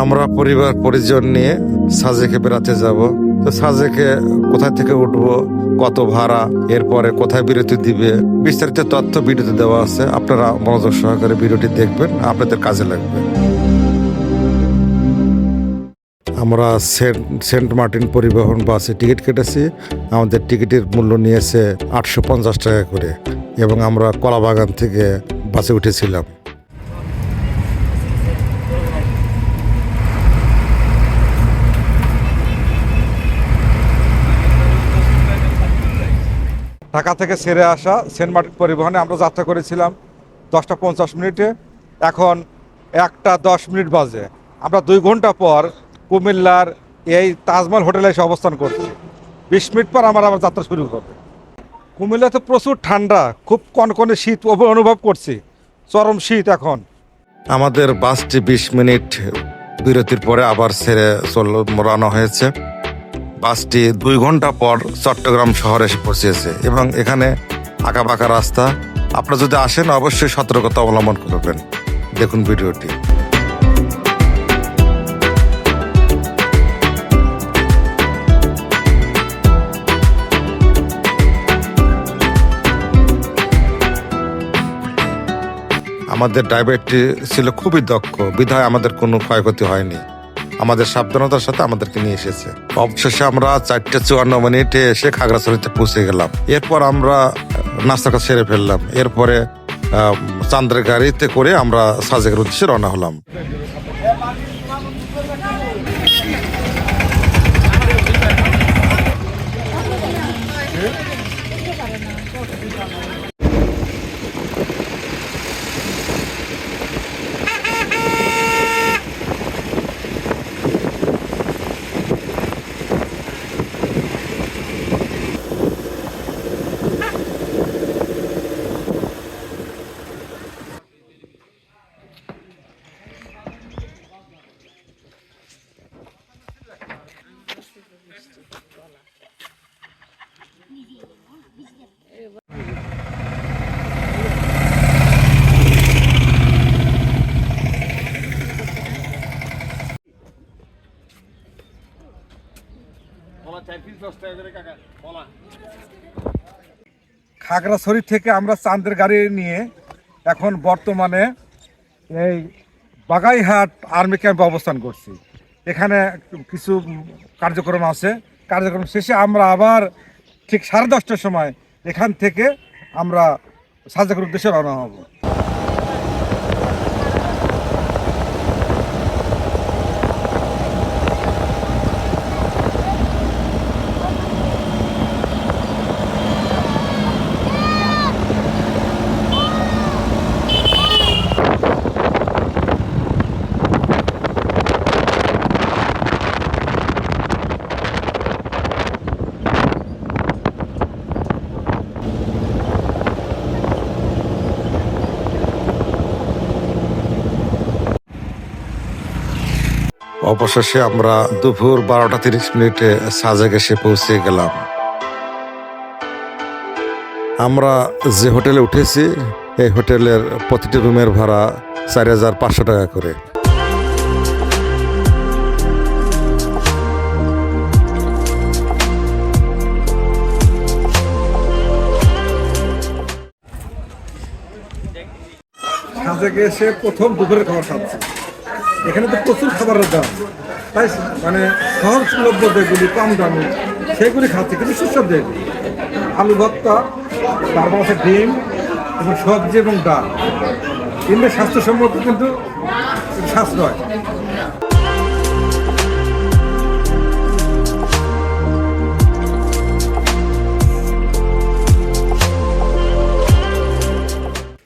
আমরা পরিবার পরিজন নিয়ে সাজেকে বেড়াতে যাব। তো সাজেকে কোথায় থেকে উঠবো, কত ভাড়া, এরপরে কোথায় বিরতি দিবে, বিস্তারিত তথ্য ভিডিওতে দেওয়া আছে। আপনারা মনোযোগ সহকারে ভিডিওটি দেখবেন, আপনাদের কাজে লাগবে। আমরা সেন্ট মার্টিন পরিবহন বাসে টিকিট কেটেছি। আমাদের টিকিটের মূল্য নিয়েছে 850 টাকা করে, এবং আমরা কলাবাগান থেকে বাসে উঠেছিলাম। ঢাকা থেকে ছেড়ে আসা সেন্ট মার্টিন পরিবহনে আমরা যাত্রা করেছিলাম 10টা 50 মিনিটে। এখন 1টা 10 মিনিট বাজে। আমরা 2 ঘন্টা পর কুমিল্লার এই তাজমহল হোটেলে এসে অবস্থান করছি। 20 মিনিট পর আমার আবার যাত্রা শুরু হবে। কুমিল্লাতে প্রচুর ঠান্ডা, খুব কনকনে শীত অনুভব করছি, চরম শীত এখন। আমাদের বাসটি 20 মিনিট বিরতির পরে আবার ছেড়ে রওনা হয়েছে। বাসটি 2 ঘন্টা পর চট্টগ্রাম শহরে এসে পৌঁছেছে, এবং এখানে আঁকাবাঁকা রাস্তা। আপনারা যদি আসেন অবশ্যই সতর্কতা অবলম্বন করবেন। দেখুন ভিডিওটি। আমাদের ড্রাইভারটি ছিল খুবই দক্ষ, বিধায় আমাদের কোনো ক্ষয়ক্ষতি হয়নি। আমাদের সাবধানতার সাথে আমাদেরকে নিয়ে এসেছে। অবশেষে আমরা 4টা 54 মিনিটে এসে খাগড়াছড়িতে পৌঁছে গেলাম। এরপর আমরা নাস্তা সেরে ফেললাম। এরপরে চান্দের গাড়িতে করে আমরা সাজেকের উদ্দেশ্যে রওনা হলাম। খাগড়াছড়ি থেকে আমরা চান্দের গাড়ি নিয়ে এখন বর্তমানে এই বাগাইহাট আর্মি ক্যাম্পে অবস্থান করছি। এখানে কিছু কার্যক্রম আছে। কার্যক্রম শেষে আমরা আবার ঠিক 10:30টার সময় এখান থেকে আমরা সাজেকের উদ্দেশ্যে রওনা হব। অবশেষে আমরা দুপুর 12টা 30 মিনিটে সাজেক এসে পৌঁছে গেলাম। আমরা যে হোটেলে উঠেছি, এই হোটেলের প্রতিটি রুমের ভাড়া 4500 টাকা করে। সাজেকে এসে প্রথম দুপুরের খাবার খাচ্ছি। এখানে তো প্রচুর খাবারের দাম, তাই মানে সহজলভ্য যেগুলি কম দামি সেগুলি খাচ্ছে, কিন্তু সুস্বাদু এগুলি। আলু ভর্তা, তারপর আছে ডিম এবং সবজি এবং ডাল। কিন্তু স্বাস্থ্যসম্মত, কিন্তু সাশ্রয়।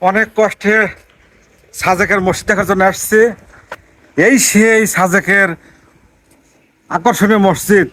অনেক কষ্টে সাজেকের মসজিদ দেখার জন্য আসছে। এই সেই সাজেকের আকর্ষণীয় মসজিদ।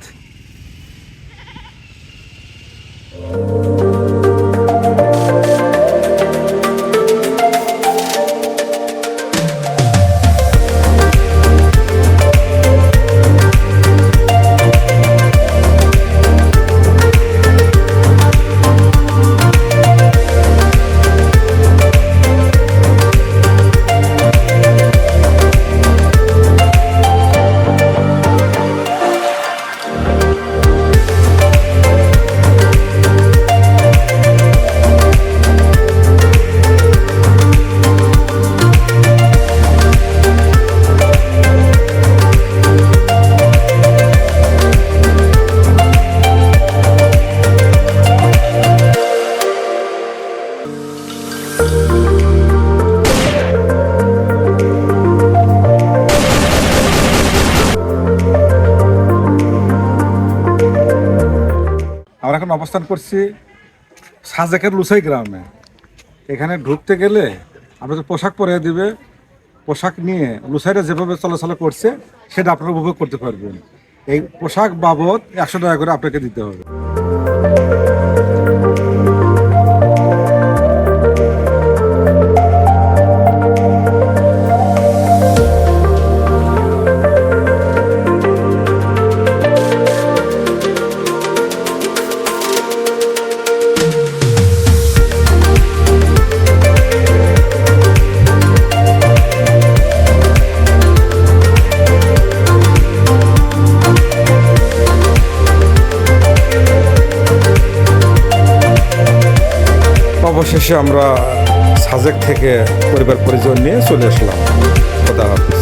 অবস্থান করছি সাজেকের লুসাই গ্রামে। এখানে ঢুকতে গেলে আপনাদের পোশাক পরিয়ে দিবে, পোশাক নিয়ে লুসাইরা যেভাবে চলাচল করছে সেটা আপনারা উপভোগ করতে পারবেন। এই পোশাক বাবদ 100 টাকা করে আপনাকে দিতে হবে। অবশেষে আমরা সাজেক থেকে পরিবার পরিজন নিয়ে চলে আসলাম। খোদা হাফেজ।